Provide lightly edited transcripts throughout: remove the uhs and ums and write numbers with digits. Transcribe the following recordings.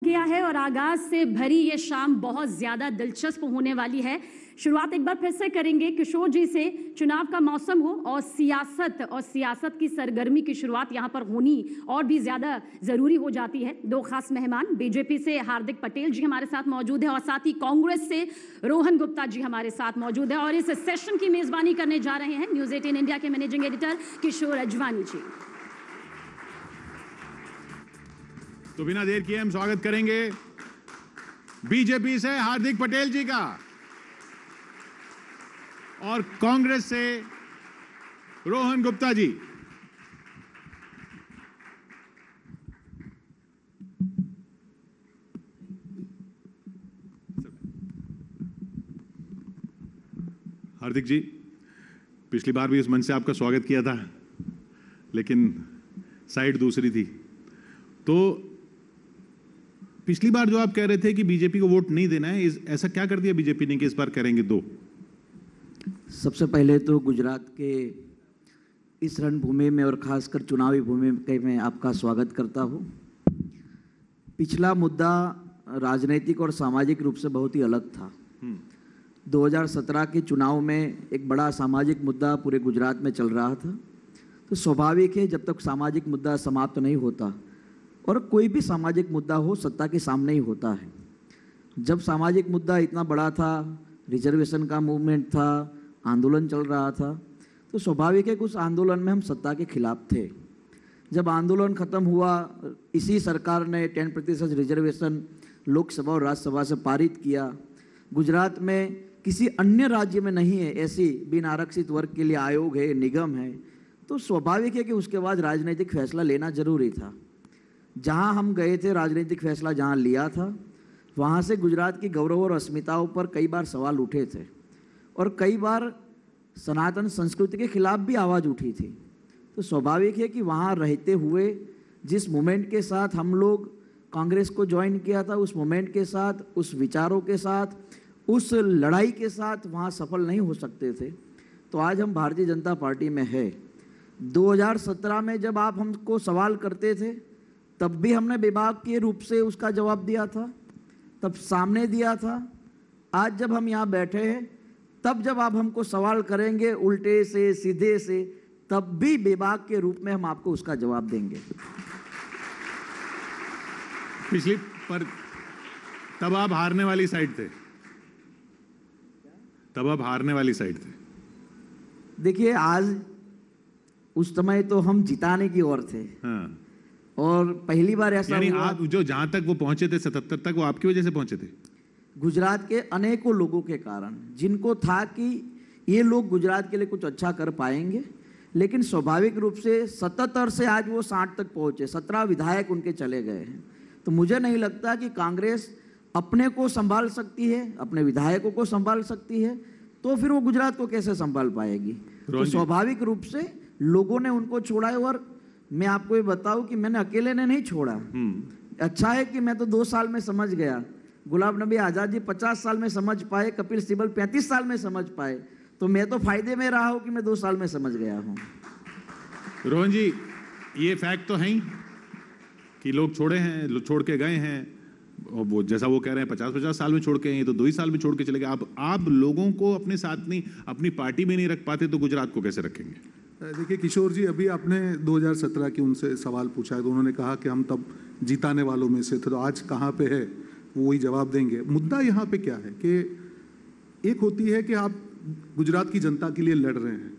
किया है और आगाज से भरी ये शाम बहुत ज्यादा दिलचस्प होने वाली है। शुरुआत एक बार फिर से करेंगे किशोर जी से। चुनाव का मौसम हो और सियासत की सरगर्मी की शुरुआत यहां पर होनी और भी ज्यादा जरूरी हो जाती है। दो खास मेहमान बीजेपी से हार्दिक पटेल जी हमारे साथ मौजूद है और साथ ही कांग्रेस से रोहन गुप्ता जी हमारे साथ मौजूद है और इस सेशन की मेजबानी करने जा रहे हैं न्यूज 18 इंडिया के मैनेजिंग एडिटर किशोर अजवानी जी। तो बिना देर किए हम स्वागत करेंगे बीजेपी से हार्दिक पटेल जी का और कांग्रेस से रोहन गुप्ता जी। हार्दिक जी, पिछली बार भी इस मंच से आपका स्वागत किया था, लेकिन साइड दूसरी थी। तो पिछली बार जो आप कह रहे थे कि बीजेपी को वोट नहीं देना है, ऐसा क्या कर दिया बीजेपी ने कि इस बार करेंगे दो? सबसे पहले तो गुजरात के इस रणभूमि में और खासकर चुनावी भूमि में आपका स्वागत करता हूं। पिछला मुद्दा राजनीतिक और सामाजिक रूप से बहुत ही अलग था। 2017 के चुनाव में एक बड़ा सामाजिक मुद्दा पूरे गुजरात में चल रहा था। तो स्वाभाविक है, जब तक सामाजिक मुद्दा समाप्त नहीं होता, और कोई भी सामाजिक मुद्दा हो सत्ता के सामने ही होता है। जब सामाजिक मुद्दा इतना बड़ा था, रिजर्वेशन का मूवमेंट था, आंदोलन चल रहा था, तो स्वाभाविक है कि उस आंदोलन में हम सत्ता के खिलाफ थे। जब आंदोलन खत्म हुआ, इसी सरकार ने 10% रिजर्वेशन लोकसभा और राज्यसभा से पारित किया। गुजरात में किसी अन्य राज्य में नहीं है ऐसी बिन आरक्षित वर्ग के लिए आयोग है, निगम है। तो स्वाभाविक है कि उसके बाद राजनीतिक फैसला लेना जरूरी था। जहां हम गए थे, राजनीतिक फैसला जहां लिया था, वहां से गुजरात की गौरव और अस्मिताओं पर कई बार सवाल उठे थे और कई बार सनातन संस्कृति के खिलाफ भी आवाज़ उठी थी। तो स्वाभाविक है कि वहां रहते हुए जिस मूवमेंट के साथ हम लोग कांग्रेस को ज्वाइन किया था, उस मूवमेंट के साथ, उस विचारों के साथ, उस लड़ाई के साथ वहां सफल नहीं हो सकते थे। तो आज हम भारतीय जनता पार्टी में है। 2017 में जब आप हमको सवाल करते थे, तब भी हमने विभाग के रूप से उसका जवाब दिया था, तब सामने दिया था। आज जब हम यहाँ बैठे हैं, तब जब आप हमको सवाल करेंगे उल्टे से सीधे से, तब भी विभाग के रूप में हम आपको उसका जवाब देंगे। पिछली पर तब आप हारने वाली साइड थे, तब आप हारने वाली साइड थे। देखिए, आज उस समय तो हम जिताने की ओर थे। हाँ। और पहली बार ऐसा हुआ, आप जो जहां तक वो पहुंचे थे 77 तक, वो आपकी वजह से पहुंचे थे। गुजरात के अनेकों लोगों के कारण, जिनको था कि ये लोग गुजरात के लिए कुछ अच्छा कर पाएंगे, लेकिन स्वाभाविक रूप से 77 से आज वो 60 तक पहुंचे। 17 विधायक उनके चले गए हैं। तो मुझे नहीं लगता कि कांग्रेस अपने को संभाल सकती है, अपने विधायकों को संभाल सकती है, तो फिर वो गुजरात को कैसे संभाल पाएगी। तो स्वाभाविक रूप से लोगों ने उनको छोड़ा है। और मैं आपको ये बताऊं कि मैंने अकेले ने नहीं छोड़ा। अच्छा है कि मैं तो 2 साल में समझ गया। गुलाम नबी आजाद जी 50 साल में समझ पाए, कपिल सिब्बल 35 साल में समझ पाए, तो मैं तो फायदे में रहा हूं कि मैं 2 साल में समझ गया हूं। रोहन जी, ये फैक्ट तो है ही कि लोग छोड़े हैं, छोड़ के गए हैं, और वो जैसा वो कह रहे हैं 50-50 साल में छोड़ के हैं, तो 2 ही साल में छोड़ के चले गए। आप लोगों को अपने साथ नहीं, अपनी पार्टी में नहीं रख पाते, तो गुजरात को कैसे रखेंगे? देखिए किशोर जी, अभी आपने 2017 की उनसे सवाल पूछा है, तो उन्होंने कहा कि हम तब जिताने वालों में से थे। तो आज कहाँ पे है, वो वही जवाब देंगे। मुद्दा यहाँ पे क्या है कि एक होती है कि आप गुजरात की जनता के लिए लड़ रहे हैं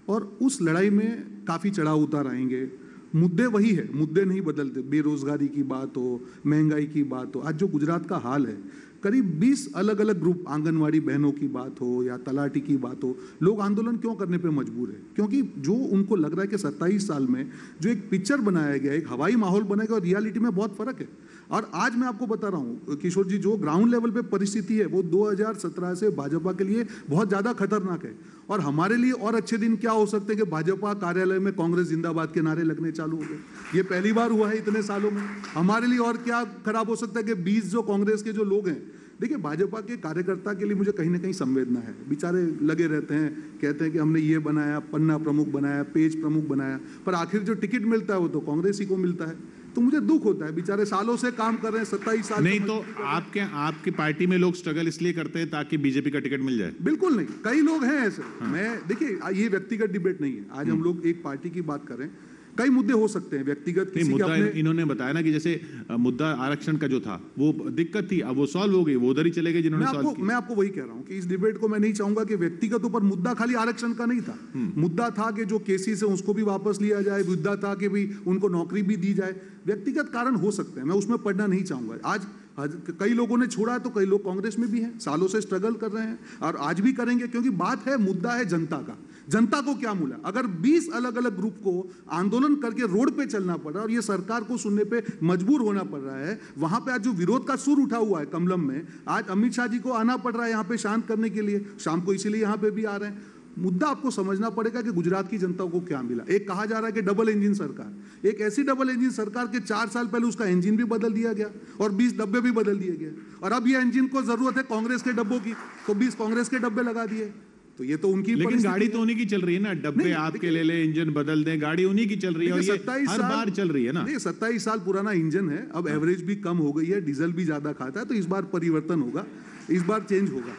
और उस लड़ाई में काफ़ी चढ़ाव उतार आएंगे। मुद्दे वही है, मुद्दे नहीं बदलते। बेरोजगारी की बात हो, महंगाई की बात हो, आज जो गुजरात का हाल है, करीब 20 अलग अलग ग्रुप, आंगनवाड़ी बहनों की बात हो या तलाटी की बात हो, लोग आंदोलन क्यों करने पे मजबूर है? क्योंकि जो उनको लग रहा है कि 27 साल में जो एक पिक्चर बनाया गया, एक हवाई माहौल बनाया गया, और रियलिटी में बहुत फर्क है। और आज मैं आपको बता रहा हूँ किशोर जी, जो ग्राउंड लेवल पे परिस्थिति है वो 2017 से भाजपा के लिए बहुत ज़्यादा खतरनाक है। और हमारे लिए और अच्छे दिन क्या हो सकते हैं कि भाजपा कार्यालय में कांग्रेस जिंदाबाद के नारे लगने चालू हो गए। ये पहली बार हुआ है इतने सालों में। हमारे लिए और क्या खराब हो सकता है कि 20 जो कांग्रेस के जो लोग हैं, देखिए भाजपा के कार्यकर्ता के लिए मुझे कहीं ना कहीं संवेदना है। बेचारे लगे रहते हैं, कहते हैं कि हमने ये बनाया, पन्ना प्रमुख बनाया, पेज प्रमुख बनाया, पर आखिर जो टिकट मिलता है वो तो कांग्रेस ही को मिलता है। तो मुझे दुख होता है, बेचारे सालों से काम कर रहे हैं, 27 साल। नहीं तो आपकी पार्टी में लोग स्ट्रगल इसलिए करते हैं ताकि बीजेपी का टिकट मिल जाए? बिल्कुल नहीं, कई लोग हैं ऐसे। मैं देखिए, ये व्यक्तिगत डिबेट नहीं है, आज हम लोग एक पार्टी की बात करें, कई मुद्दे हो सकते हैं व्यक्तिगत किसी के मुद्दा अपने। इन्होंने बताया ना कि जैसे मुद्दा आरक्षण का जो था वो दिक्कत थी, अब वो सॉल्व हो गई, वो उधर ही चले गए जिन्होंने सॉल्व किया। मैं आपको वही कह रहा हूं कि इस डिबेट को मैं नहीं चाहूंगा कि व्यक्तिगत ऊपर, मुद्दा खाली आरक्षण का नहीं था। मुद्दा था कि जो केसेस है उसको भी वापस लिया जाए, मुद्दा था कि भी उनको नौकरी भी दी जाए। व्यक्तिगत कारण हो सकते हैं, मैं उसमें पढ़ना नहीं चाहूंगा। आज कई लोगों ने छोड़ा, तो कई लोग कांग्रेस में भी हैं, सालों से स्ट्रगल कर रहे हैं और आज भी करेंगे, क्योंकि बात है, मुद्दा है जनता का। जनता को क्या मिला? अगर 20 अलग अलग ग्रुप को आंदोलन करके रोड पे चलना पड़ रहा है और ये सरकार को सुनने पे मजबूर होना पड़ रहा है, वहां पे आज जो विरोध का सुर उठा हुआ है कमलम में, आज अमित शाह जी को आना पड़ रहा है यहाँ पे शांत करने के लिए, शाम को इसीलिए यहाँ पे भी आ रहे हैं। मुद्दा आपको समझना पड़ेगा कि गुजरात की जनता को क्या मिला। एक कहा जा रहा है कि डबल इंजन सरकार, एक ऐसी डबल इंजन सरकार के 4 साल पहले उसका इंजन भी बदल दिया गया और 20 डब्बे भी बदल दिए गए, और अब ये इंजन को जरूरत है कांग्रेस के डब्बों की, तो 20 कांग्रेस के डब्बे लगा दिए। तो ये तो उनकी, लेकिन गाड़ी तो उन्हीं की चल रही है ना, डब्बे आपके ले ले, इंजन बदल दें, गाड़ी उन्हीं की चल रही है और ये हर बार चल रही है ना। 27 साल पुराना इंजन है, अब एवरेज भी कम हो गई है, डीजल भी ज्यादा खाता है, तो इस बार परिवर्तन होगा, इस बार चेंज होगा।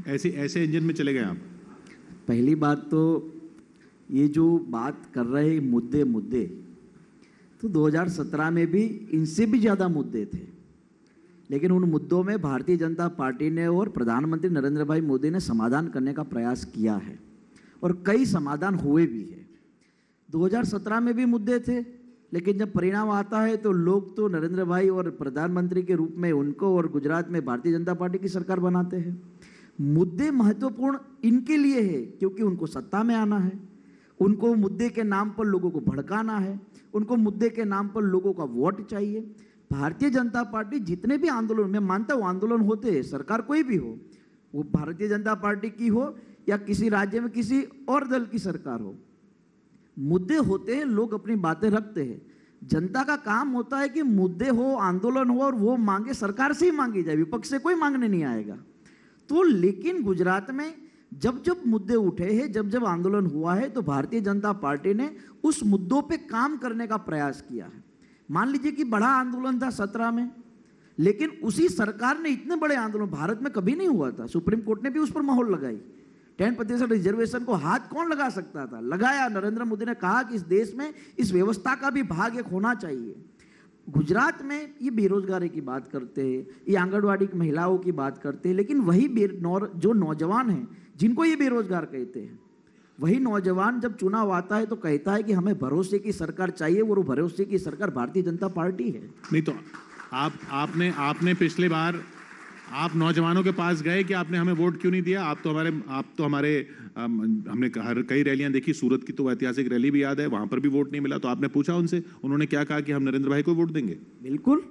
ऐसे इंजन में चले गए आप। पहली बात तो ये जो बात कर रहे मुद्दे तो 2017 में भी इनसे भी ज़्यादा मुद्दे थे, लेकिन उन मुद्दों में भारतीय जनता पार्टी ने और प्रधानमंत्री नरेंद्र भाई मोदी ने समाधान करने का प्रयास किया है और कई समाधान हुए भी है। 2017 में भी मुद्दे थे, लेकिन जब परिणाम आता है तो लोग तो नरेंद्र भाई और प्रधानमंत्री के रूप में उनको और गुजरात में भारतीय जनता पार्टी की सरकार बनाते हैं। मुद्दे महत्वपूर्ण इनके लिए है क्योंकि उनको सत्ता में आना है, उनको मुद्दे के नाम पर लोगों को भड़काना है, उनको मुद्दे के नाम पर लोगों का वोट चाहिए। भारतीय जनता पार्टी जितने भी आंदोलन, मैं मानता हूँ आंदोलन होते हैं, सरकार कोई भी हो, वो भारतीय जनता पार्टी की हो या किसी राज्य में किसी और दल की सरकार हो, मुद्दे होते हैं, लोग अपनी बातें रखते हैं। जनता का काम होता है कि मुद्दे हो, आंदोलन हो और वो मांगे सरकार से ही मांगी जाए, विपक्ष से कोई मांगने नहीं आएगा। तो लेकिन गुजरात में जब जब मुद्दे उठे हैं, जब जब आंदोलन हुआ है, तो भारतीय जनता पार्टी ने उस मुद्दों पे काम करने का प्रयास किया है। मान लीजिए कि बड़ा आंदोलन था 17 में, लेकिन उसी सरकार ने इतने बड़े आंदोलन भारत में कभी नहीं हुआ था, सुप्रीम कोर्ट ने भी उस पर मोहर लगाई। 10% रिजर्वेशन को हाथ कौन लगा सकता था? लगाया। नरेंद्र मोदी ने कहा कि इस देश में इस व्यवस्था का भी भाग एक होना चाहिए। गुजरात में ये बेरोजगारी की बात करते हैं, ये आंगनवाड़ी की महिलाओं की बात करते हैं, लेकिन वही जो नौजवान हैं जिनको ये बेरोजगार कहते हैं, वही नौजवान जब चुनाव आता है तो कहता है कि हमें भरोसे की सरकार चाहिए, वो भरोसे की सरकार भारतीय जनता पार्टी है। नहीं तो आपने पिछले बार आप नौजवानों के पास गए कि आपने हमें वोट क्यों नहीं दिया? आप तो हमारे हमने कई रैलियां देखी, सूरत की तो ऐतिहासिक रैली भी याद है, वहां पर भी वोट नहीं मिला, तो आपने पूछा उनसे, उन्होंने क्या कहा कि हम नरेंद्र भाई को वोट देंगे? बिल्कुल,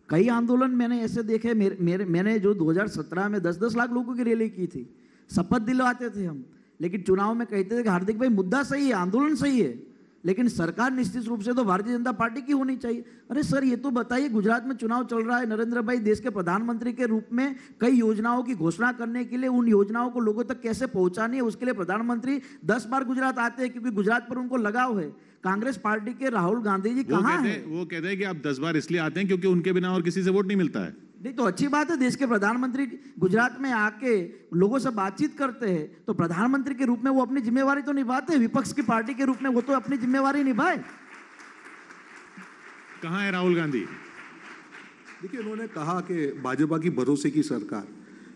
कई आंदोलन मैंने ऐसे देखे। मैंने जो 2017 में 10-10 लाख लोगों की रैली की थी, शपथ दिलवाते थे हम, लेकिन चुनाव में कहते थे कि हार्दिक भाई मुद्दा सही है, आंदोलन सही है, लेकिन सरकार निश्चित रूप से तो भारतीय जनता पार्टी की होनी चाहिए। अरे सर, ये तो बताइए, गुजरात में चुनाव चल रहा है, नरेंद्र भाई देश के प्रधानमंत्री के रूप में कई योजनाओं की घोषणा करने के लिए, उन योजनाओं को लोगों तक कैसे पहुंचानी है, उसके लिए प्रधानमंत्री 10 बार गुजरात आते हैं, क्योंकि गुजरात पर उनको लगाव है। कांग्रेस पार्टी के राहुल गांधी जी कहाँ हैं? वो कहते हैं कि आप 10 बार इसलिए आते हैं क्योंकि उनके बिना और किसी से वोट नहीं मिलता है। नहीं तो अच्छी बात है, देश के प्रधानमंत्री गुजरात में आके लोगों से बातचीत करते हैं, तो प्रधानमंत्री के रूप में वो अपनी जिम्मेवारी तो निभाते हैं, विपक्ष की पार्टी के रूप में वो तो अपनी जिम्मेवारी निभाए। कहाँ है राहुल गांधी? देखिए, उन्होंने कहा कि भाजपा की भरोसे की सरकार,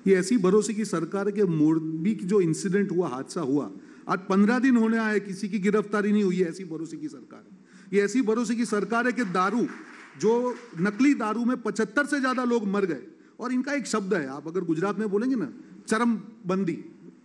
ये ऐसी भरोसे की सरकार के मोरबी की जो इंसिडेंट हुआ, हादसा हुआ, आज 15 दिन होने आए, किसी की गिरफ्तारी नहीं हुई है। ऐसी भरोसे की सरकार है ये, ऐसी भरोसे की सरकार है कि दारू, जो नकली दारू में 75 से ज्यादा लोग मर गए। और इनका एक शब्द है, आप अगर गुजरात में बोलेंगे ना, चरमबंदी,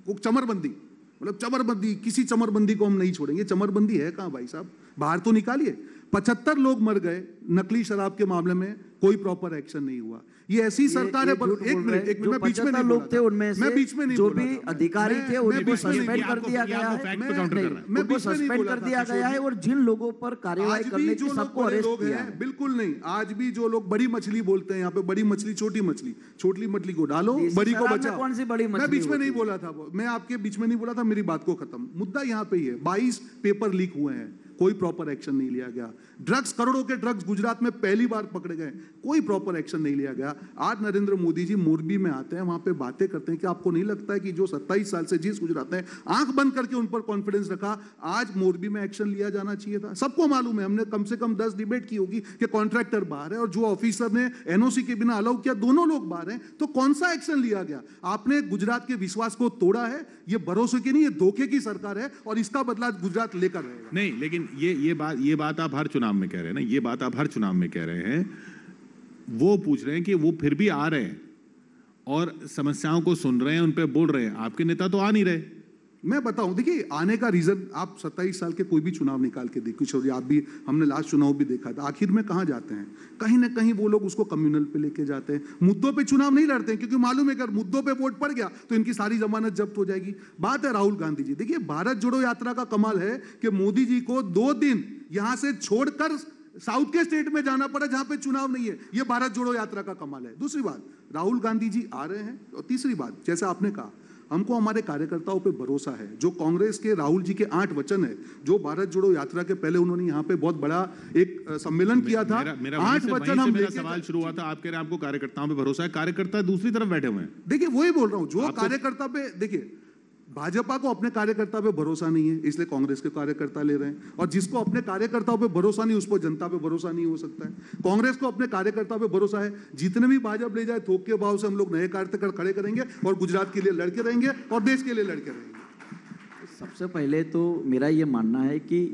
चमरबंदी, मतलब चमरबंदी, किसी चमरबंदी को हम नहीं छोड़ेंगे। चमरबंदी है कहां भाई साहब? बाहर तो निकालिए। 75 लोग मर गए नकली शराब के मामले में, कोई प्रॉपर एक्शन नहीं हुआ। ये ऐसी सरकार है। पर एक मिनट, मैं बीच में नहीं लोग थे उनमें से, मैं बीच में नहीं, जो भी अधिकारी थे उनको सस्पेंड कर दिया गया है, उनको सस्पेंड कर दिया गया है, और जिन लोगों पर कार्रवाई करने की सबको अरेस्ट किया है। बिल्कुल नहीं, आज भी जो लोग बड़ी मछली बोलते हैं यहाँ पे, बड़ी मछली, छोटी मछली, छोटी मछली को डालो, बड़ी को बचाओ। कौन सी बड़ी मछली? मैं बीच में नहीं बोला था, मैं आपके बीच में नहीं बोला था, मेरी बात को खत्म। मुद्दा यहाँ पे ही है, 22 पेपर लीक हुए हैं, कोई प्रॉपर एक्शन नहीं लिया गया। ड्रग्स, करोड़ों के ड्रग्स गुजरात में पहली बार पकड़े गए, कोई प्रॉपर एक्शन नहीं लिया गया। आज नरेंद्र मोदी जी मोरबी में आते हैं, वहां पे बातें करते हैं कि आपको नहीं लगता है कि जो 27 साल से जिस गुजरात ने आंख बंद करके उन पर कॉन्फिडेंस रखा, आज मोरबी में एक्शन लिया जाना चाहिए था। सबको मालूम है, हमने कम से कम 10 डिबेट की होगी कि कॉन्ट्रैक्टर बाहर है और जो ऑफिसर ने एनओसी के बिना अलाउ किया, दोनों लोग बाहर हैं, तो कौन सा एक्शन लिया गया? आपने गुजरात के विश्वास को तोड़ा है। ये भरोसे की नहीं, ये धोखे की सरकार है और इसका बदला गुजरात लेकर रहेगा। नहीं, लेकिन ये बात आप हर चुनाव में कह रहे हैं ना, ये बात आप हर चुनाव में कह रहे हैं। वो पूछ रहे हैं कि वो फिर भी आ रहे हैं और समस्याओं को सुन रहे हैं, उन पे बोल रहे हैं। आपके नेता तो आ नहीं रहे। मैं बताऊं, देखिए आने का रीजन, आप 27 साल के कोई भी चुनाव निकाल के देखिए किशोर जी, आप भी, हमने लास्ट चुनाव भी देखा था, आखिर में कहां जाते हैं? कहीं ना कहीं वो लोग उसको कम्युनल पे लेके जाते हैं। मुद्दों पे चुनाव नहीं लड़ते हैं, क्योंकि मालूम है अगर मुद्दों पे वोट पड़ गया तो इनकी सारी जमानत जब्त हो जाएगी। बात है राहुल गांधी जी, देखिए भारत जोड़ो यात्रा का कमाल है कि मोदी जी को 2 दिन यहां से छोड़कर साउथ के स्टेट में जाना पड़ा जहां पे चुनाव नहीं है। यह भारत जोड़ो यात्रा का कमाल है। दूसरी बात, राहुल गांधी जी आ रहे हैं। और तीसरी बात, जैसे आपने कहा, हमको हमारे कार्यकर्ताओं पे भरोसा है। जो कांग्रेस के राहुल जी के 8 वचन है, जो भारत जोड़ो यात्रा के पहले उन्होंने यहाँ पे बहुत बड़ा एक सम्मेलन किया था, 8 वचन हम लेके सवाल शुरू हुआ था। आप कह रहे हैं आपको कार्यकर्ताओं पे भरोसा है, कार्यकर्ता दूसरी तरफ बैठे हुए हैं। देखिए वही बोल रहा हूँ, जो कार्यकर्ता पे, देखिए भाजपा को अपने कार्यकर्ता पे भरोसा नहीं है, इसलिए कांग्रेस के कार्यकर्ता ले रहे हैं। और जिसको अपने कार्यकर्ताओं पे भरोसा नहीं, उस पर जनता पे भरोसा नहीं हो सकता है। कांग्रेस को अपने कार्यकर्ता पे भरोसा है। जितने भी भाजपा ले जाए, थोक के भाव से हम लोग नए कार्यकर्ता खड़े करेंगे और गुजरात के लिए लड़के रहेंगे और देश के लिए लड़के रहेंगे। सबसे पहले तो मेरा ये मानना है कि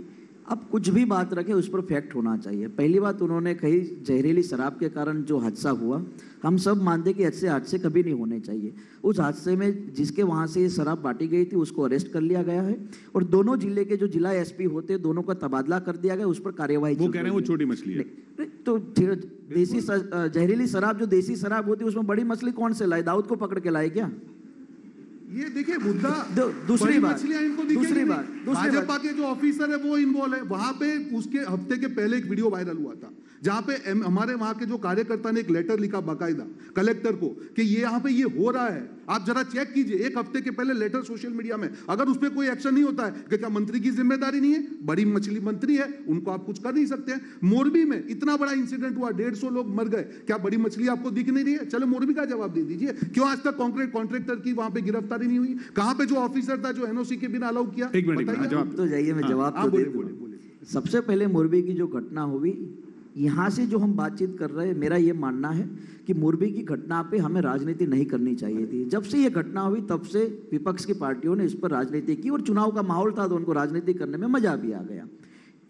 अब कुछ भी बात रखें उस पर फैक्ट होना चाहिए। पहली बात उन्होंने कही, जहरीली शराब के कारण जो हादसा हुआ, हम सब मानते कि ऐसे हादसे कभी नहीं होने चाहिए। उस हादसे में जिसके वहाँ से ये शराब बांटी गई थी उसको अरेस्ट कर लिया गया है और दोनों जिले के जो जिला एसपी होते दोनों का तबादला कर दिया गया, उस पर कार्यवाही। वो कह रहे हैं वो छोटी मछली है। तो देसी जहरीली शराब, जो देसी शराब होती है, उसमें बड़ी मछली कौन से लाए? दाऊद को पकड़ के लाए क्या? ये देखिए मुद्दा। दूसरी बात, भाजपा के जो ऑफिसर है वो इन्वॉल्व है। वहां पे उसके हफ्ते के पहले एक वीडियो वायरल हुआ था जहां पे हमारे वहां के जो कार्यकर्ता ने एक लेटर लिखा बाकायदा कलेक्टर को कि ये यहाँ पे ये हो रहा है, आप जरा चेक कीजिए। एक हफ्ते के पहले लेटर सोशल मीडिया में, अगर उस पर कोई एक्शन नहीं होता है कि क्या मंत्री की जिम्मेदारी नहीं है? बड़ी मछली मंत्री है, उनको आप कुछ कर नहीं सकते हैं। मोरबी में इतना बड़ा इंसिडेंट हुआ, 150 लोग मर गए, क्या बड़ी मछली आपको दिख नहीं रही है? चलो मोरबी का जवाब दे दीजिए, क्यों आज तक कॉन्ट्रैक्टर की वहां पे गिरफ्तारी नहीं हुई? कहां पे जो ऑफिसर था जो एनओसी के बिना अलाउ किया? जवाब तो जाइए, मैं जवाब तो दे दूं। सबसे पहले मोरबी की जो घटना हुई, यहाँ से जो हम बातचीत कर रहे हैं, मेरा ये मानना है कि मोरबी की घटना पे हमें राजनीति नहीं करनी चाहिए थी। जब से ये घटना हुई तब से विपक्ष की पार्टियों ने इस पर राजनीति की और चुनाव का माहौल था तो उनको राजनीति करने में मजा भी आ गया।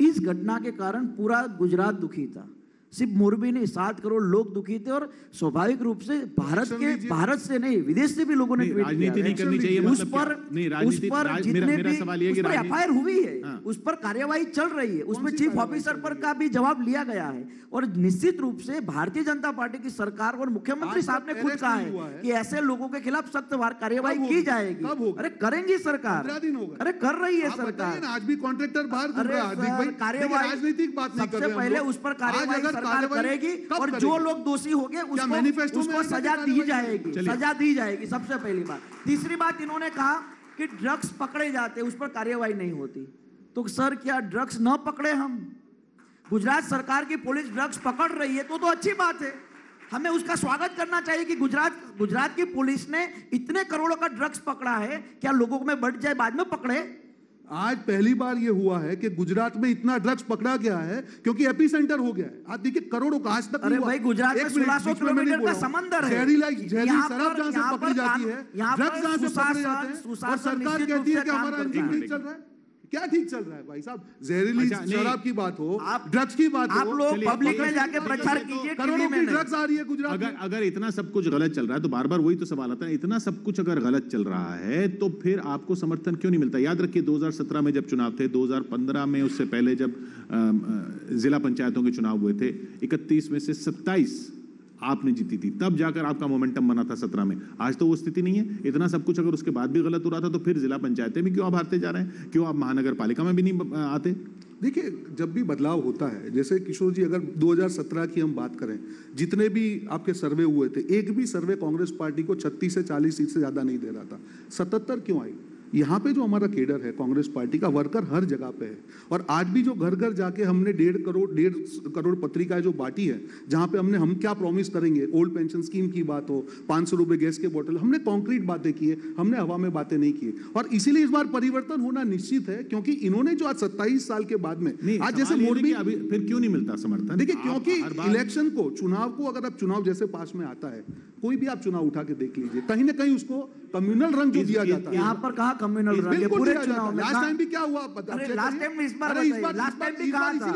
इस घटना के कारण पूरा गुजरात दुखी था, सिर्फ मोरबी नहीं, 7 करोड़ लोग दुखी थे और स्वाभाविक रूप से भारत से नहीं, विदेश से भी लोगों ने ट्वीट राजनीति नहीं करनी चाहिए। उस पर जितने भी एफआईआर हुई है, उस पर कार्यवाही चल रही है, उसमें चीफ ऑफिसर पर का भी जवाब लिया गया है। और निश्चित रूप से भारतीय जनता पार्टी की सरकार और मुख्यमंत्री साहब ने खुद कहा है कि ऐसे लोगों के खिलाफ सख्त कार्यवाही की जाएगी। अरे करेंगी सरकार, अरे कर रही है सरकार। आज भी कॉन्ट्रैक्टर बाहर कार्यवाही, राजनीतिक बात नहीं कर रहे, सबसे पहले उस पर कार्यवाही सरकार करेगी और जो लोग दोषी होंगे उसको सजा दी जाएगी, सजा दी जाएगी। सबसे पहली बात। तीसरी बात, इन्होंने कहा कि ड्रग्स पकड़े जाते उस पर कार्यवाही नहीं होती। तो सर क्या ड्रग्स न पकड़े हम? गुजरात सरकार की पुलिस ड्रग्स पकड़ रही है तो अच्छी बात है, हमें उसका स्वागत करना चाहिए कि गुजरात की पुलिस ने इतने करोड़ों का ड्रग्स पकड़ा है। क्या लोगों में बढ़ जाए बाद में पकड़े? आज पहली बार ये हुआ है कि गुजरात में इतना ड्रग्स पकड़ा गया है क्योंकि एपी सेंटर हो गया है। आप देखिए करोड़ों का आज तक। अरे भाई गुजरात में 1600 किलोमीटर का समंदर है। जहरीली शराब जहां से पकड़ी जाती है, ड्रग्स जहां से पकड़े जाते हैं और सरकार कहती है कि हमारा इंजन नहीं चल रहा है। क्या ठीक चल रहा है भाई साहब? जहरीली शराब की बात हो, ड्रग्स की बात हो, आप लोग पब्लिक में जाके प्रचार कीजिए। करोड़ों की ड्रग्स आ रही है गुजरात में। अगर इतना सब कुछ गलत चल रहा है तो बार बार वही तो सवाल आता है, इतना सब कुछ अगर गलत चल रहा है तो फिर आपको समर्थन क्यों नहीं मिलता? याद रखिए 2017 में जब चुनाव थे, 2015 में, उससे पहले जब जिला पंचायतों के चुनाव हुए थे, 31 में से 27 आपने जीती थी, तब जाकर आपका मोमेंटम बना था 17 में। आज तो वो स्थिति नहीं है। इतना सब कुछ अगर उसके बाद भी गलत हो रहा था तो फिर जिला पंचायतें भी क्यों आप हारते जा रहे हैं? क्यों आप महानगर पालिका में भी नहीं आते? देखिए जब भी बदलाव होता है, जैसे किशोर जी अगर 2017 की हम बात करें, जितने भी आपके सर्वे हुए थे, एक भी सर्वे कांग्रेस पार्टी को 36 से 40 सीट से ज्यादा नहीं दे रहा था। 77 क्यों आई? यहाँ पे जो हमारा केडर है कांग्रेस पार्टी का, वर्कर हर जगह पे है। और आज भी जो घर घर जाके हमने 1.5 करोड़ पत्रिकाएं जो बांटी है, जहाँ पे हम क्या प्रॉमिस करेंगे, ओल्ड पेंशन स्कीम की बात हो, 500 रुपए गैस के बोतल, हमने कॉन्क्रीट बातें की है, हमने हवा में बातें नहीं की। और इसीलिए इस बार परिवर्तन होना निश्चित है, क्योंकि इन्होंने जो आज 27 साल के बाद में आज जैसे मोदी, अभी फिर क्यों नहीं मिलता समर्थन? देखिए, क्योंकि इलेक्शन को, चुनाव को, अगर आप चुनाव जैसे पास में आता है, कोई भी आप चुनाव उठा के देख लीजिए, कहीं ना कहीं उसको कम्युनल रंग जो दिया जाता है। यहाँ पर कहा कम्युनल रंग है पूरे चुनाव में। लास्ट टाइम भी क्या हुआ पता? अरे लास्ट टाइम इस बार लास्ट टाइम भी कहा था,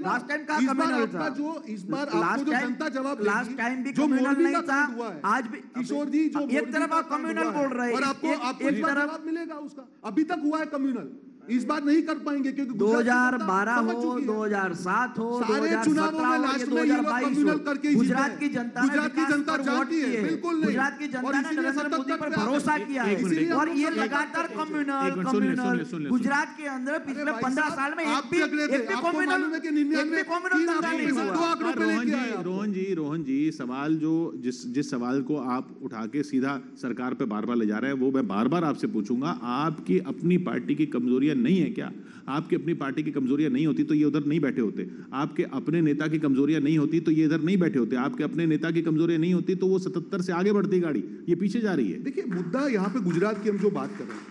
लास्ट टाइम कहा कम्युनल था। जो इस बार आपको जो जनता जवाब देगी, लास्ट टाइम भी जो कम्युनल नहीं था, हुआ है, आज भी किशोर जी, जो एक तरफ आप कम्युनल बोल रहे हैं, और आपको एक तरफ जवाब मिलेगा उसका। अभी तक हुआ है कम्युनल, इस बार नहीं कर पाएंगे, क्योंकि 2012 हो, 2007 हो, सारे चुनावों में लास्ट में 2022 करके गुजरात की जनता चाहती है, बिल्कुल नहीं। गुजरात की जनता ने नरेंद्र मोदी पर भरोसा किया है, और ये लगातार कम्युनल गुजरात के अंदर पिछले 15 साल में एक भी कम्युनल नहीं हुआ। रोहन जी, सवाल जो जिस सवाल को आप उठा के सीधा सरकार पे बार बार ले जा रहे हैं, वो मैं बार बार आपसे पूछूंगा, आपकी अपनी पार्टी की कमजोरियां नहीं है क्या? आपकी अपनी पार्टी की कमजोरियां नहीं होती तो ये उधर नहीं बैठे होते। आपके अपने नेता की कमजोरियां नहीं होती तो ये इधर नहीं बैठे होते। आपके अपने नेता की कमजोरियां नहीं होती तो वो 77 से आगे बढ़ती गाड़ी ये पीछे जा रही है। देखिए, मुद्दा यहाँ पे गुजरात की हम जो बात कर रहे हैं,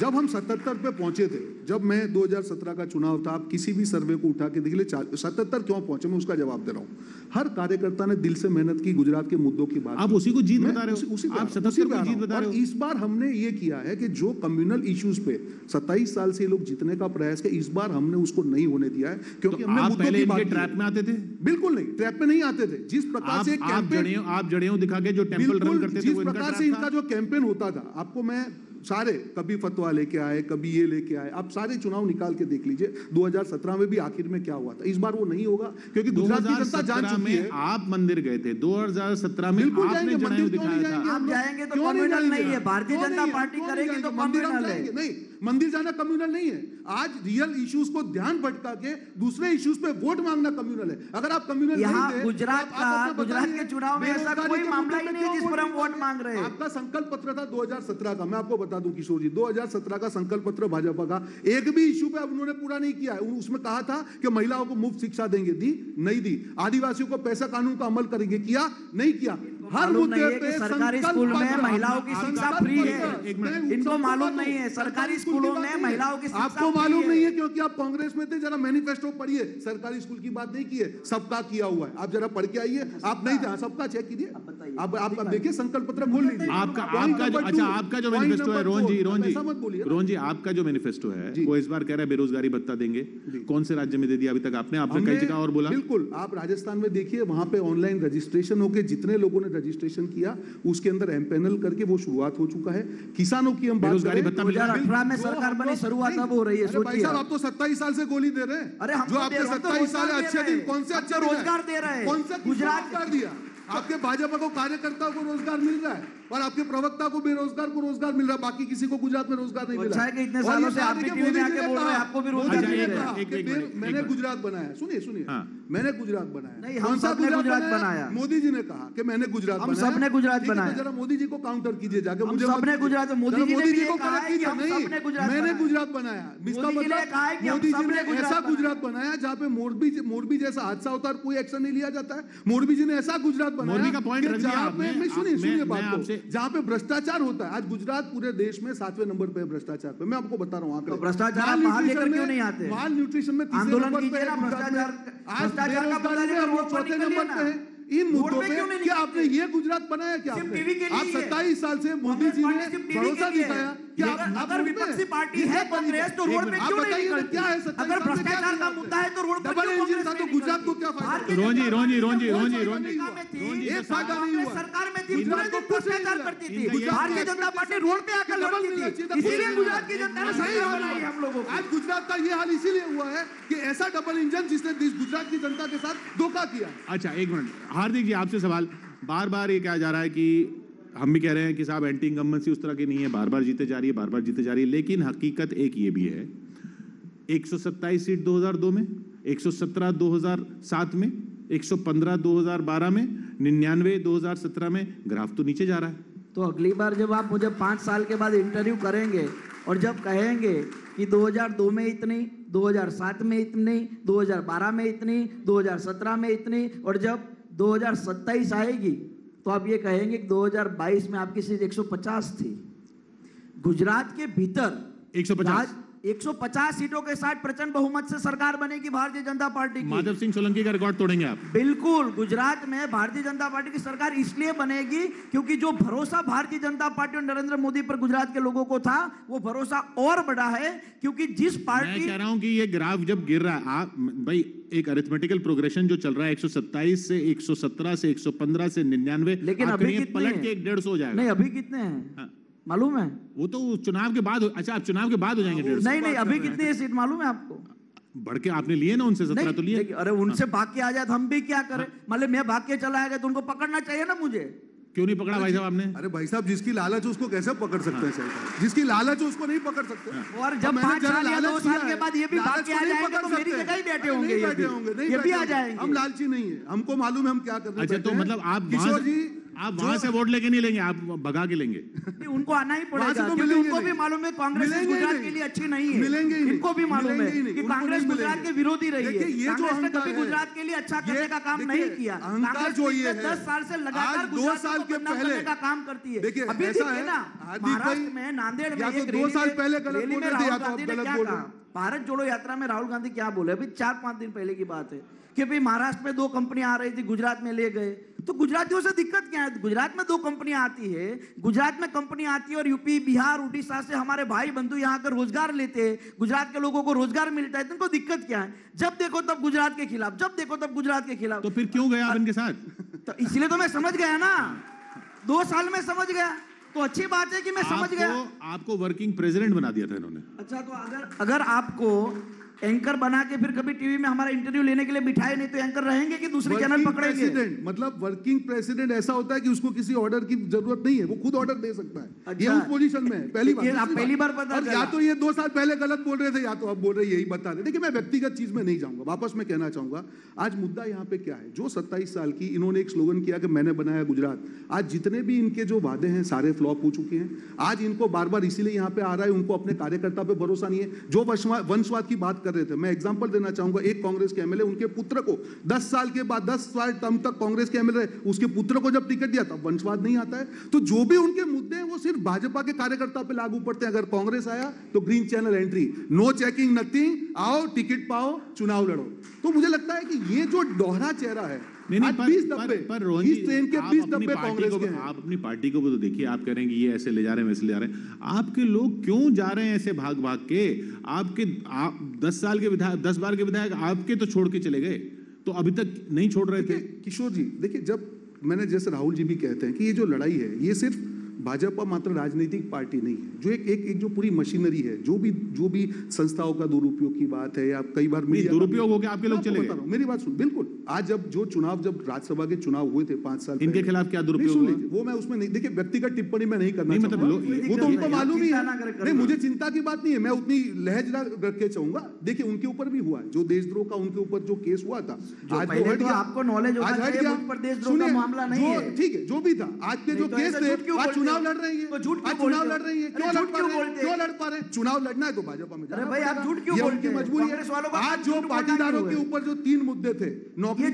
जब हम 77 पे पहुंचे थे, जब मैं 2017 का चुनाव था, आप किसी भी सर्वे को उठा के देख लीजिए, 77 क्यों पहुंचे, मैं उसका जवाब दे रहा हूं। हर कार्यकर्ता ने दिल से मेहनत की, गुजरात के मुद्दों की बात। आप उसी को जीत बता रहे हो, आप 77 को जीत बता रहे हो। इस बार हमने ये किया है कि जो कम्युनल इश्यूज पे 27 साल से लोग जीतने का प्रयास किया, इस बार हमने उसको नहीं होने दिया है, क्योंकि हमने आप मुद्दों पहले की बात इनके ट्रैप में आते थे? बिल्कुल नहीं, ट्रैप में नहीं आते थे। जिस प्रकार से आप जड़ें दिखा के जो टेंपल रन करते थे, जिस प्रकार से इनका जो कैंपेन होता था, आपको मैं सारे, कभी फतवा लेके आए, कभी ये लेके आए, आप सारे चुनाव निकाल के देख लीजिए। 2017 में भी आखिर में क्या हुआ था, इस बार वो नहीं होगा, क्योंकि गुजरात की जनता जान चुकी है। आप मंदिर गए थे 2017 में, आपने जनेऊ दिखाया था। आप जाएंगे तो कम्युनल नहीं है, भारतीय जनता पार्टी करेगी तो कम्युनल है। नहीं, मंदिर जाना कम्युनल नहीं है। आज रियल इश्यूज को ध्यान भटका के दूसरे इश्यूज पे वोट मांगना कम्युनल है। अगर आप कम्युनल यहाँ गुजरात के चुनाव में ऐसा कोई मामला ही नहीं है जिस पर हम वोट मांग रहे हैं। आपका संकल्प पत्र था 2017 का, मैं आपको बता दूं किशोर जी, 2017 का संकल्प पत्र भाजपा का एक भी इश्यू पे उन्होंने पूरा नहीं किया है। उसमें कहा था कि महिलाओं को मुफ्त शिक्षा देंगे, दी नहीं दी। आदिवासियों को पैसा कानून का अमल करेंगे, किया नहीं किया। हर मुद्दे पे सरकारी स्कूल में महिलाओं की शिक्षा फ्री है, इनको मालूम नहीं है। सरकारी स्कूलों में महिलाओं की शिक्षा आपको मालूम नहीं है, क्योंकि आप कांग्रेस में थे। जरा मैनिफेस्टो पढ़िए, सरकारी स्कूल की बात नहीं की है, सबका किया हुआ है। आप जरा पढ़ के आइए, आप नहीं थे, सबका चेक कीजिए, आप देखिए, संकल्प पत्र खोल लीजिए। आपका जो मैनिफेस्टो है, रोहन जी, आपका जो मैनिफेस्टो है वो इस बार कह रहा है बेरोजगारी भत्ता देंगे। कौन से राज्य में दे दिया अभी तक आपने कई जगह और बोला? बिल्कुल, आप राजस्थान में देखिए, वहां पे ऑनलाइन रजिस्ट्रेशन होके जितने लोगों ने रजिस्ट्रेशन किया, उसके अंदर एमपैनल करके वो शुरुआत हो चुका है। किसानों की हम बात करें, 2018 में सरकार बनी, शुरुआत अब हो रही है। भाई साहब, आप तो 27 साल से गोली दे रहे हैं। अरे हम जो आपके 27 साल अच्छे दिन, कौन से अच्छे रोजगार दे रहे हैं? कौन सा गुजरात दिया? आपके भाजपा को कार्यकर्ताओं को रोजगार मिल रहा है, और आपके प्रवक्ता को बेरोजगार को रोजगार मिल रहा है, बाकी किसी को गुजरात में रोजगार नहीं मिला। इतने सालों से आप टीवी में आके बोल रहे हैं आपको भी रोजगार मिल रहा है। मैंने गुजरात बनाया, सुनिए, मैंने गुजरात बनाया। नहीं, हम सबने गुजरात बनाया। मोदी जी ने कहा कि मैंने गुजरात बनाया, हम सबने गुजरात बनाया। जरा मोदी जी को काउंटर कीजिए जाके, मुझे सबने गुजरात, मोदी जी ने को कहा कि मैंने गुजरात बनाया। इसका मतलब मोदी जी ने ऐसा गुजरात बनाया जहाँ पे मोरबी जैसा हादसा होता है, कोई एक्शन नहीं लिया जाता है। मोरबी जी ने ऐसा गुजरात बनाया जहाँ पे, सुनिए बात को, जहाँ पे भ्रष्टाचार होता है। आज गुजरात पूरे देश में 7वें नंबर पे है भ्रष्टाचार पे। मैं आपको बता रहा हूँ आंकड़े। भ्रष्टाचार बाहर लेकर क्यों नहीं आते? माल न्यूट्रिशन में आंदोलन कीजिए ना, भ्रष्टाचार का पता लेकर वोट चौथे नंबर पे है। इन मुद्दों पे क्या आपने ये गुजरात बनाया? क्या आप 27 साल से मोदी जी ने भरोसा दिखाया कि अगर विपक्षी पार्टी है कांग्रेस तो रोड पे क्यों नहीं निकलती? क्या है? अगर भ्रष्टाचार का मुद्दा है तो रोड पर डबल इंजन था तो गुजरात को क्या फायदा? रोजी एक फायदा नहीं हुआ। सरकार में थी, पूरे दिन भ्रष्टाचार करती थी। भारतीय जनता पार्टी रोड पे आकर लड़ती थी, इसीलिए गुजरात की जनता ने सही बनाई हम लोगों को। आज गुजरात का ये हाल इसीलिए हुआ है कि ऐसा डबल इंजन जिसने गुजरात की जनता के साथ धोखा किया। अच्छा, एक मिनट हार्दिक जी, आपसे सवाल। बार बार ये कहा जा रहा है कि हम भी कह रहे हैं कि साहब एंटी इनकम्बेंसी उस तरह की नहीं है, बार बार जीते जा रही है, लेकिन हकीकत एक ये भी है, 127 सीट 2002 में, 117 2007 में, 115 2012 में, 99 2017 में। ग्राफ तो नीचे जा रहा है। तो अगली बार जब आप मुझे 5 साल के बाद इंटरव्यू करेंगे और जब कहेंगे कि 2002 में इतनी, 2007 में इतनी, 2012 में इतनी, 2017 में इतनी, और जब 2027 आएगी तो आप ये कहेंगे कि 2022 में आपकी सीट 150 थी। गुजरात के भीतर 150 सीटों के साथ प्रचंड बहुमत से सरकार बनेगी भारतीय जनता पार्टी की। माधव सिंह सोलंकी का रिकॉर्ड तोड़ेंगे आप? बिल्कुल। गुजरात में भारतीय जनता पार्टी की सरकार इसलिए बनेगी क्योंकि जो भरोसा भारतीय जनता पार्टी और नरेंद्र मोदी पर गुजरात के लोगों को था, वो भरोसा और बढ़ा है, क्योंकि जिस पार्टी, मैं कह रहा हूं कि ये ग्राफ जब गिर रहा है, आप भाई एक अरिथमेटिकल प्रोग्रेशन जो चल रहा है 127 से 117 से 115 से 99, लेकिन अभी कितने पलट के 150 हो जाएगा। नहीं, अभी कितने हैं मालूम है? वो तो चुनाव के बाद अच्छा, आप चुनाव के बाद हो जाएंगे 150। नहीं, अभी कितने सीट मालूम है आपको? बढ़ के आपने लिए ना उनसे 17 तो लिए। अरे उनसे भाग के आ जाए तो हम भी क्या करें? मान लो मैं भाग के चला आएगा तो उनको पकड़ना चाहिए ना मुझे। क्यों नहीं पकड़ा भाई साहब आपने? अरे भाई साहब, जिसकी लालच है उसको कैसे पकड़ सकते हैं सर? जिसकी लालच है उसको नहीं पकड़ सकते। और जब 5 साल या 2 साल के बाद ये भी भाग के आ जाएंगे तो मेरी जगह ही बैठे होंगे, ये भी आ जाएंगे। हम लालची नहीं है, हमको मालूम है हम क्या कर रहे हैं। अच्छा, तो मतलब आप किशोर जी, आप वहां से वोट लेके नहीं लेंगे, आप भगा के लेंगे। उनको आना ही पड़ेगा, क्योंकि उनको भी मालूम है कांग्रेस गुजरात के लिए अच्छी नहीं है। मिलेंगे ही, इनको भी मालूम है कि कांग्रेस गुजरात के विरोधी रही है। ये जो कांग्रेस ने कभी अहंकार है, गुजरात के लिए अच्छा करने का काम नहीं किया। अहंकार जो ये है, 10 साल से लगातार आज 2 गुजरात साल को के बदनाम पहले करने का काम करती है। देखिए, अभी ऐसा देखिए है ना, हार्दिक भाई, महाराष्ट्र में नांदेड़ में या तो एक 2 साल पहले गलत रैली बोल में रहे थे, या राहुल तो आप गांधी ने गलत क्या बोल रहे कहा? हैं। भारत जोड़ो यात्रा में राहुल गांधी क्या बोले? अभी 4-5 दिन पहले की बात है कि भाई महाराष्ट्र में 2 कंपनियां आ रही थी, गुजरात में ले गए। तो गुजरातियों से दिक्कत क्या है? गुजरात में 2 कंपनियां आती है, गुजरात में कंपनी आती है और यूपी, बिहार, उड़ीसा से हमारे भाई बंधु यहाँ आकर रोजगार लेते हैं, गुजरात के लोगों को रोजगार मिलता है, तो उनको दिक्कत क्या है? जब देखो तब गुजरात के खिलाफ, जब देखो तब गुजरात के खिलाफ। तो फिर क्यों गए आप इनके साथ? तो इसलिए तो मैं समझ गया ना, 2 साल में समझ गया, तो अच्छी बात है कि मैं समझ गया। आपको वर्किंग प्रेसिडेंट बना दिया था इन्होंने। अच्छा, तो अगर आपको एंकर बना के फिर कभी टीवी में हमारा इंटरव्यू लेने के लिए बिठाए नहीं, तो एंकर रहेंगे कि दूसरे चैनल पकड़ेंगे? मतलब वर्किंग प्रेसिडेंट ऐसा होता है कि उसको किसी ऑर्डर की जरूरत नहीं है, वो खुद ऑर्डर दे सकता है। अच्छा, ये उस पोजीशन में है। पहली बार, आप पहली बार पता और या तो ये 2 साल पहले गलत बोल रहे थे, या तो अब बोल रहे यही बता रहे। देखिए, मैं व्यक्तिगत चीज में नहीं जाऊंगा, वापस मैं कहना चाहूंगा आज मुद्दा यहाँ पे क्या है। जो 27 साल की इन्होंने एक स्लोगन किया कि मैंने बनाया गुजरात, आज जितने भी इनके जो वादे हैं सारे फ्लॉप हो चुके हैं। आज इनको बार बार इसीलिए यहाँ पे आ रहा है, उनको अपने कार्यकर्ता पे भरोसा नहीं है। जो वंशवाद की बात कर रहे थे, मैं एग्जाम्पल देना चाहूंगा। एक कांग्रेस के एमएलए, उनके पुत्र को 10 साल के बाद, 10 साल टर्म तक कांग्रेस के एमएलए, उसके पुत्र को जब टिकट दिया तब वंशवाद नहीं आता है। तो जो भी उनके मुद्दे हैं वो सिर्फ भाजपा के कार्यकर्ता पे लागू पड़ते हैं। अगर कांग्रेस आया तो green channel entry, no checking, nothing, आओ टिकट पाओ, चुनाव लड़ो। तो मुझे लगता है कि ये जो दोहरा चेहरा है, नहीं, पर रोहन जी, इस ट्रेन के 20 डब्बे कांग्रेस के हैं। आप अपनी पार्टी को भी तो देखिए, आप कह रहे हैं कि ये ऐसे ले जा रहे हैं, वैसे ले जा रहे हैं। आपके लोग क्यों जा रहे हैं ऐसे भाग भाग के? आप 10 साल के विधायक, 10 बार के विधायक आपके तो छोड़ के चले गए, तो अभी तक नहीं छोड़ रहे थे। किशोर जी देखिए, जब मैंने, जैसे राहुल जी भी कहते हैं कि ये जो लड़ाई है, ये सिर्फ भाजपा मात्र राजनीतिक पार्टी नहीं है, जो एक जो पूरी मशीनरी है, जो भी संस्थाओं का दुरुपयोग की बात है, या कई बार दुरुपयोग हो गया, आपके लोग चले गए। मेरी बात सुन, बिल्कुल। आज जब राज्यसभा के चुनाव हुए थे 5 साल इनके खिलाफ क्या दुरुपयोग हुआ? वो मैं उसमें नहीं, देखिए व्यक्तिगत टिप्पणी मैं नहीं करना चाहूंगा, मतलब वो तो उनको मालूम ही है। नहीं, मुझे चिंता की बात नहीं है, मैं उतनी लहज रख के चाहूंगा। देखिए, उनके ऊपर भी हुआ है, जो देशद्रोह का उनके ऊपर जो केस हुआ था, आज पहले तो आपको नॉलेज होना चाहिए, मुझ पर देशद्रोह का मामला नहीं है। ठीक है, जो भी था, आज के जो केस थे, आज चुनाव लड़ रही है, चुनाव लड़ रही है, क्यों लड़ पा रहे? चुनाव लड़ना है तो भाजपा में। अरे भाई, आप झूठ क्यों बोलते हैं? मजबूरी है। आज जो पाटीदारों के ऊपर जो 3 मुद्दे थे, नौकरी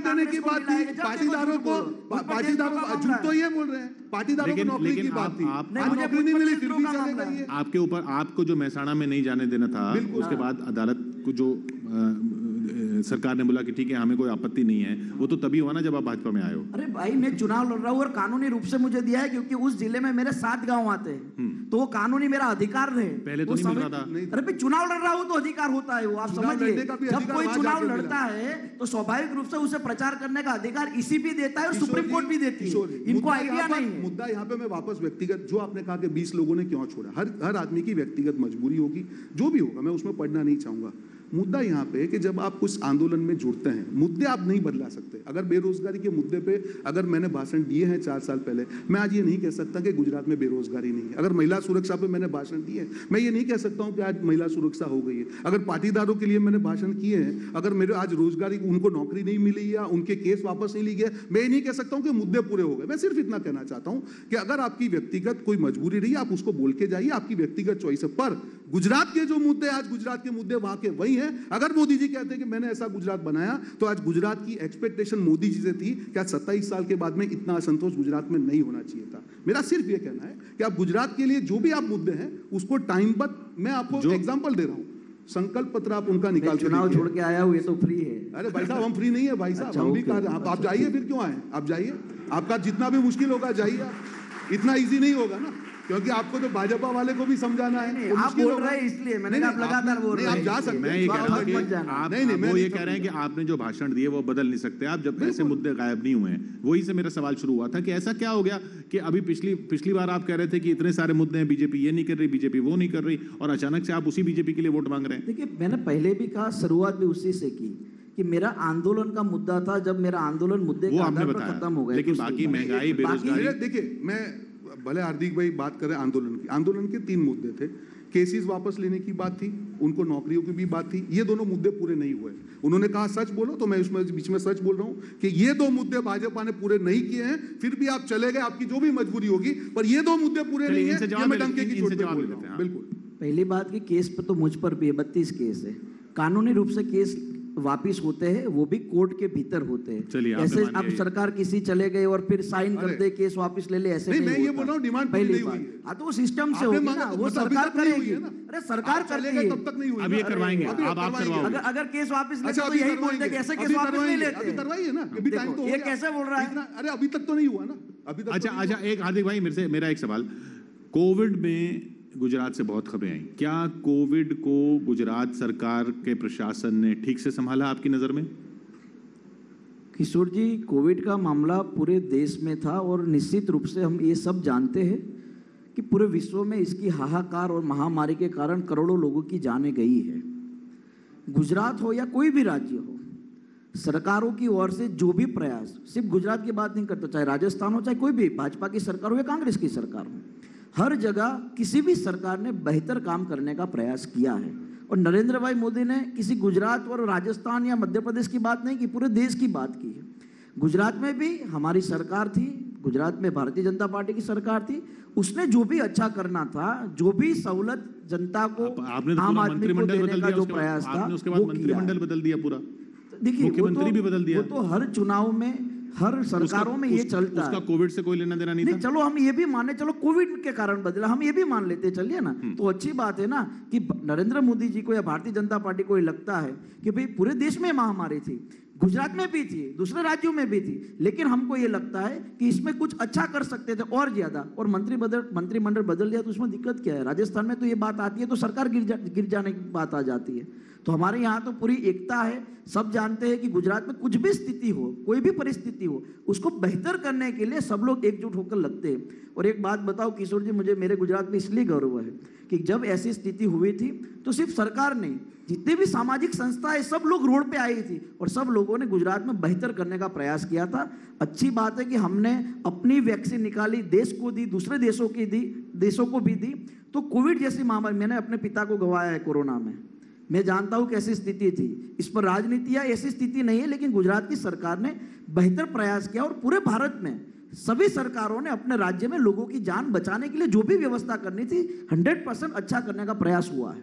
देने की बात थी, पाटीदारों को झूठ तो ये बोल रहे हैं, पाटीदारों को नौकरी की बात थी, नौकरी नहीं मिली, फिर भी चले गई। आपके ऊपर, आपको जो महसाणा में नहीं जाने देना था, उसके बाद अदालत को जो सरकार ने बोला कि ठीक है, हमें कोई आपत्ति नहीं है, वो तो तभी हुआ ना जब आप भाजपा में आए हो। अरे भाई, मैं चुनाव लड़ रहा हूँ और कानूनी रूप से मुझे दिया है, क्योंकि उस जिले में मेरे 7 गांव आते हैं, तो वो कानूनी मेरा अधिकार रहे। पहले तो नहीं मिल रहा था। अरे भाई, चुनाव लड़ रहा हूँ तो अधिकार होता है वो, आप समझिए। जब कोई चुनाव लड़ता है तो स्वाभाविक रूप से उसे प्रचार करने का अधिकार ईसीबी देता है और सुप्रीम कोर्ट भी देती है। इनको आइडिया नहीं है। मुद्दा यहाँ पे मैं वापस व्यक्तिगत, जो आपने कहा कि 20 लोगों ने क्यों छोड़ा, हर आदमी की व्यक्तिगत मजबूरी होगी, जो भी होगा, मैं उसमें पढ़ना नहीं चाहूंगा। मुद्दा यहाँ पे है कि जब आप कुछ आंदोलन में जुड़ते हैं, मुद्दे आप नहीं बदला सकते। अगर बेरोजगारी के मुद्दे पे अगर मैंने भाषण दिए हैं 4 साल पहले, मैं आज ये नहीं कह सकता कि गुजरात में बेरोजगारी नहीं है। अगर महिला सुरक्षा पे मैंने भाषण दिए हैं, मैं ये नहीं कह सकता हूँ कि आज महिला सुरक्षा हो गई है। अगर पाटीदारों के लिए मैंने भाषण किए हैं, अगर मेरे आज रोजगारी, उनको नौकरी नहीं मिली या उनके केस वापस नहीं ली गए, मैं ये नहीं कह सकता हूँ कि मुद्दे पूरे हो गए। मैं सिर्फ इतना कहना चाहता हूँ कि अगर आपकी व्यक्तिगत कोई मजबूरी रही, आप उसको बोल के जाइए, आपकी व्यक्तिगत चॉइस है। पर गुजरात के जो मुद्दे, आज गुजरात के मुद्दे वहां के वही हैं। अगर मोदी जी कहते हैं कि मैंने ऐसा गुजरात बनाया, तो आज गुजरात की एक्सपेक्टेशन मोदी जी से थी कि आज 27 साल के बाद में इतना असंतोष गुजरात में नहीं होना चाहिए था। मेरा सिर्फ ये कहना है कि आप गुजरात के लिए जो भी आप मुद्दे हैं उसको टाइमबद्ध, मैं आपको एग्जांपल दे रहा हूं, संकल्प पत्र आप उनका निकाल के चुनाव छोड़ के आया हूं, ये तो फ्री है। अरे भाई साहब, हम फ्री नहीं है भाई साहब। अच्छा, हम भी ओके। आप जाइए, फिर क्यों आए, आप जाइए, आपका जितना भी मुश्किल होगा जाइए आप, इतना इजी नहीं होगा ना, क्योंकि आपको तो भाजपा वाले को भी समझाना है। आप बोल रहे हैं इसलिए मैंने कहा, आप लगातार बोल रहे हैं। आप जा सकते हैं। मैं ये कह रहा हूँ कि आप वो ये कह रहे हैं कि समझूंगा। आपने जो भाषण दिए वो बदल नहीं सकते आप, जब ऐसे मुद्दे गायब नहीं हुए हैं। वही से मेरा सवाल शुरू हुआ था कि ऐसा क्या हो गया कि अभी पिछली बार आप कह रहे थे कि इतने सारे मुद्दे हैं, बीजेपी ये नहीं कर रही, बीजेपी वो नहीं कर रही, और अचानक से आप उसी बीजेपी के लिए वोट मांग रहे हैं। देखिए, मैंने पहले भी कहा, शुरुआत भी उसी से की कि मेरा आंदोलन का मुद्दा था, जब मेरा आंदोलन मुद्दे वो के आपने आधार पर बताया, खत्म हो गया। लेकिन बाकी महंगाई, बेरोजगारी, देखिए, मैं भले हार्दिक भाई बात करें आंदोलन की, आंदोलन के 3 मुद्दे थे। केसेस वापस लेने की बात थी, उनको नौकरियों की भी बात थी। ये दोनों मुद्दे पूरे नहीं हुए। उन्होंने कहा सच बोलो, तो मैं उसमें बीच में सच बोल रहा हूं कि ये 2 मुद्दे भाजपा ने पूरे नहीं किए हैं। फिर भी आप चले गए, आपकी जो भी मजबूरी होगी, पर ये 2 मुद्दे पूरे नहीं है। ये मैं डंके की चोट पे बोल रहा हूं। बिल्कुल। पहली बात कि केस पर तो मुझ पर भी 32 केस है। कानूनी रूप से केस वापिस होते हैं, वो भी कोर्ट के भीतर होते हैं। चलिए, ऐसे अब सरकार किसी चले गए और फिर साइन कर दे, केस वापस ले ले, ऐसे नहीं। मैं ये बोल रहा हूं, डिमांड पूरी नहीं हुई है। हाँ, तो वो सिस्टम से होगी ना, वो सरकार करेगी। अरे सरकार करती है, तब तक नहीं हुई। अब ये करवाएंगे, अब आप करवाओगे। अगर केस वापस ले अच्छा, तो यही बोलते कि ऐसे केस वापस नहीं लेते। अभी करवाइए ना, अभी टाइम तो हो ये गया। कैसे बोल रहा है? अरे अभी तक तो नहीं हुआ ना, अभी तक। अच्छा, एक हार्दिक भाई, मेरा एक सवाल, कोविड में गुजरात से बहुत खबरें आई, क्या कोविड को गुजरात सरकार के प्रशासन ने ठीक से संभाला आपकी नजर में? किशोर जी, कोविड का मामला पूरे देश में था और निश्चित रूप से हम ये सब जानते हैं कि पूरे विश्व में इसकी हाहाकार और महामारी के कारण करोड़ों लोगों की जानें गई है। गुजरात हो या कोई भी राज्य हो, सरकारों की ओर से जो भी प्रयास, सिर्फ गुजरात की बात नहीं करता, चाहे राजस्थान हो, चाहे कोई भी भाजपा की सरकार हो या कांग्रेस की सरकार हो, हर जगह किसी भी सरकार ने बेहतर काम करने का प्रयास किया है। और नरेंद्र भाई मोदी ने किसी गुजरात और राजस्थान या मध्य प्रदेश की बात नहीं की, पूरे देश की बात की है। गुजरात में भी हमारी सरकार थी, गुजरात में भारतीय जनता पार्टी की सरकार थी, उसने जो भी अच्छा करना था, जो भी सहूलत जनता को, आम आदमी को देने का जो प्रयास था, उसके बाद मंत्रिमंडल बदल दिया पूरा। देखिए, मुख्यमंत्री भी बदल दिया। वो तो हर चुनाव में, हर सरकारों में ये चलता है। उसका कोविड से कोई लेना देना नहीं था। चलो हम ये भी माने, चलो कोविड के कारण बदला, हम ये भी मान लेते, चलिए ना, तो अच्छी बात है ना कि नरेंद्र मोदी जी को या भारतीय जनता पार्टी को ये लगता है कि भाई पूरे देश में महामारी थी, गुजरात में भी थी, दूसरे राज्यों में भी थी, लेकिन हमको ये लगता है कि इसमें कुछ अच्छा कर सकते थे और ज्यादा, और मंत्रिमंडल बदल दिया, तो उसमें दिक्कत क्या है? राजस्थान में तो ये बात आती है तो सरकार गिर जाने की बात आ जाती है। तो हमारे यहाँ तो पूरी एकता है, सब जानते हैं कि गुजरात में कुछ भी स्थिति हो, कोई भी परिस्थिति हो, उसको बेहतर करने के लिए सब लोग एकजुट होकर लगते हैं। और एक बात बताओ किशोर जी, मुझे मेरे गुजरात में इसलिए गर्व है कि जब ऐसी स्थिति हुई थी तो सिर्फ सरकार नहीं, जितने भी सामाजिक संस्थाएं, सब लोग रोड पे आई थी और सब लोगों ने गुजरात में बेहतर करने का प्रयास किया था। अच्छी बात है कि हमने अपनी वैक्सीन निकाली, देश को दी, दूसरे देशों को भी दी। तो कोविड जैसी महामारी, मैंने अपने पिता को गंवाया है कोरोना में, मैं जानता हूं कैसी स्थिति थी। इस पर राजनीति या ऐसी स्थिति नहीं है, लेकिन गुजरात की सरकार ने बेहतर प्रयास किया और पूरे भारत में सभी सरकारों ने अपने राज्य में लोगों की जान बचाने के लिए जो भी व्यवस्था करनी थी 100% अच्छा करने का प्रयास हुआ है।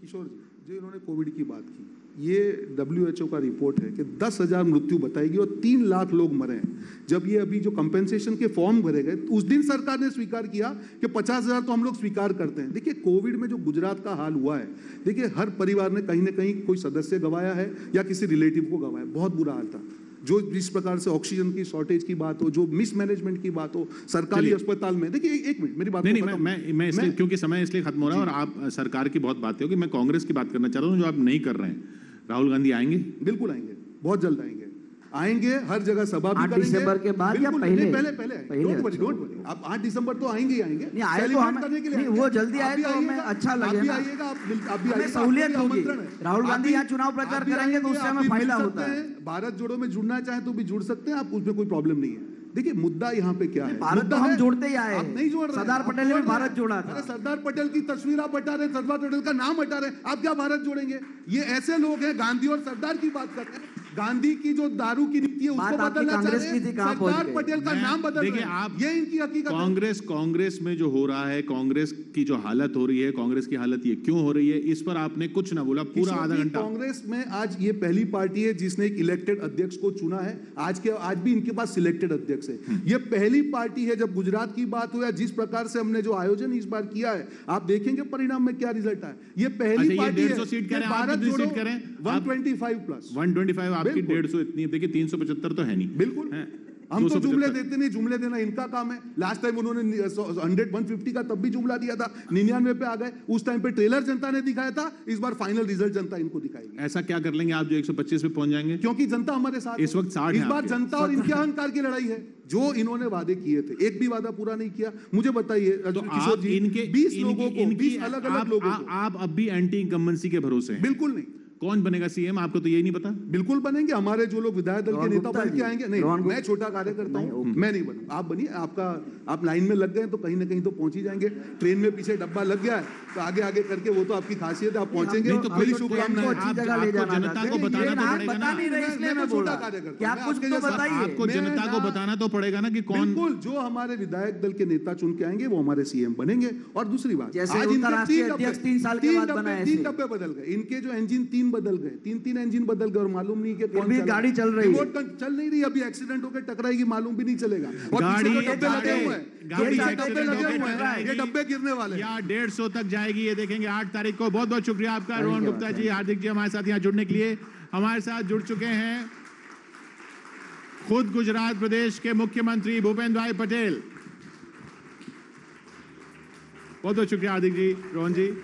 किशोर जी, जो इन्होंने कोविड की बात की, ये WHO का रिपोर्ट है कि 10,000 मृत्यु बताएगी और 3 लाख लोग मरे हैं। जब ये अभी जो कंपेंसेशन के फॉर्म भरे गए, उस दिन सरकार ने स्वीकार किया कि 50,000 तो हम लोग स्वीकार करते हैं। देखिए, कोविड में जो गुजरात का हाल हुआ है, देखिए हर परिवार ने कहीं ना कहीं कोई सदस्य गंवाया है या किसी रिलेटिव को गंवाया, बहुत बुरा हाल था। जो जिस प्रकार से ऑक्सीजन की शॉर्टेज की बात हो, जो मिसमैनेजमेंट की बात हो सरकारी अस्पताल में, देखिए एक मिनट मेरी बात नहीं, मैं इसलिए, क्योंकि समय इसलिए खत्म हो रहा है और आप सरकार की बहुत बातें होगी, मैं कांग्रेस की बात करना चाह रहा हूँ जो आप नहीं कर रहे हैं। राहुल गांधी आएंगे? बिल्कुल आएंगे, बहुत जल्द आएंगे। आएंगे, हर जगह सभा भी 8 करेंगे। दिसंबर के बाद या बिल्कुल, पहले? नहीं, पहले पहले, डोंट वरी, अच्छा। Don't worry. आप 8 दिसंबर तो आएंगे ही आएंगे, नहीं, आए तो सेलिब्रेट हमें- करने के लिए नहीं, आएंगे। वो जल्दी आप आए भी तो हमें आइएगा, अच्छा आप लगे भी ना। आइएगा, आप भी हमें आइएगा, सहूलियत आपको भी होगी। आमंत्रण है। राहुल आप गांधी भी- यहाँ चुनाव प्रचार आप भी करेंगे तो आएंगे, उससे आप हमें भी मिल फायदा सकते होता है। हैं। भारत जोड़ो में जुड़ना चाहें तो भी जुड़ सकते हैं आप, उसमें कोई प्रॉब्लम नहीं है। देखिए मुद्दा यहाँ पे क्या है, भारत मुद्दा तो हम है- जोड़ते ही आए आप नहीं जोड़ रहे हैं, सरदार आप पटेल ने जोड़ भी रहे भारत हैं। जोड़ा था। अरे सरदार पटेल की तस्वीर आप हटा रहे हैं, सरदार पटेल का नाम हटा रहे हैं, आप क्या भारत जोड़ेंगे? ये ऐसे लोग हैं, गांधी और सरदार की बात करते हैं। गांधी की जो दारू की नीति है बात उसको आपकी बदलना चाह कांग्रेस रहे की थी, हैं, कहाँ पहुंच सरदार गए? पटेल का नाम बदल देखिए, रहे हैं। आप ये इनकी हकीकत है। कांग्रेस में जो हो रहा है, कांग्रेस की जो हालत हो रही है, कांग्रेस की हालत ये क्यों हो रही है, इस पर आपने कुछ ना बोला पूरा किशोर आधा जी, घंटा। कांग्रेस में आज ये पहली पार्टी है जिसने एक इलेक्टेड अध्यक्ष को चुना है। आज भी इनके पास सिलेक्टेड अध्यक्ष है। ये पहली पार्टी है, जब गुजरात की बात हो या जिस प्रकार से हमने जो आयोजन इस बार किया है, आप देखेंगे परिणाम में क्या रिजल्ट है। ये पहली अच्छा, ये पार्टी 150 है सीट कह रहे हैं, आप भारत कितनी जोड़ो सीट कह रहे हैं? 125 प्लस 125 आपकी, बिल्कुल। 150 इतनी, देखिए 375 तो है नहीं। बिल्कुल। हैं? हम तो 275 जुमले देते नहीं, जुमले देना इनका काम है। लास्ट टाइम उन्होंने 150 का तब भी जुमला दिया था, 99 पे आ गए। उस टाइम पे ट्रेलर जनता ने दिखाया था, इस बार फाइनल रिजल्ट जनता इनको दिखाएगी। ऐसा क्या कर लेंगे आप जो 125 पे पहुंच जाएंगे? क्योंकि जनता हमारे साथ इस है। वक्त 60 इस हैं बार आपके। जनता और इनके अहंकार की लड़ाई है। जो इन्होंने वादे किए थे, एक भी वादा पूरा नहीं किया। मुझे बताइए तो किशोर आप जी, इनके 20 लोगों को, 20 अलग अलग लोगों को, आप अब भी एंटी इनकम्बेंसी के भरोसे हैं? बिल्कुल नहीं, कौन बनेगा सीएम, आपको तो यही नहीं पता? बिल्कुल बनेंगे। हमारे जो लोग विधायक दल के रोहन नेता गुप्ता बन के जी, आएंगे। नहीं, रोहन मैं गुप्ता- छोटा कार्यकर्ता नहीं, हूँ, ओके। मैं नहीं बनूंगा। आप बनिए, आप लाइन में लग गए तो कहीं ना कहीं तो पहुंच ही जाएंगे। ट्रेन में पीछे डब्बा लग गया है तो आगे आगे करके, वो तो आपकी खासियत है, आप पहुंचेंगे। नहीं तो मेरी कोई शुभकामनाएं। अच्छी आप- जगह ले आपको जाना जनता चाहते को हैं। बताना लेकिन तो आप पड़ेगा बता ना। नहीं रहे, इसलिए मैं छोटा बोल रहा कार्यकर्ता क्या मैं कुछ आपके तो जैसा- बताइए। आपको मैं जनता को ना- बताना तो पड़ेगा ना कि कौन। बिल्कुल, जो हमारे विधायक दल के नेता चुन के आएंगे वो हमारे सीएम बनेंगे। और दूसरी बात, जैसे आज उनका इनके राष्ट्रीय 3 डब्बे- अध्यक्ष 3 साल के बाद बना है 3 ऐसे। डब्बे बदल गए। इनके जो इंजन 3 बदल गए, 3 इंजन बदल गए और मालूम नहीं कि कौन भी चला। गाड़ी चल रही है। रिमोट चल नहीं रही, अभी एक्सीडेंट होकर टकराएगी, मालूम भी नहीं चलेगा। और गाड़ी- पीछे जो डब्बे लगे गाड़ी- हुए हैं, गाड़ी पीछे accident डब्बे लगे होकर हुए हैं, टकराएगी। ये डब्बे गिरने वाले हैं। या 150 तक जाएगी, ये देखेंगे 8 तारीख को। बहुत बहुत शुक्रिया आपका Thank Rohan you, Gupta thank जी, हार्दिक जी हमारे साथ यहाँ जुड़ने के लिए। हमारे साथ जुड़ चुके हैं खुद गुजरात प्रदेश के मुख्यमंत्री भूपेंद्र भाई पटेल। बहुत बहुत शुक्रिया हार्दिक जी, रोहन जी।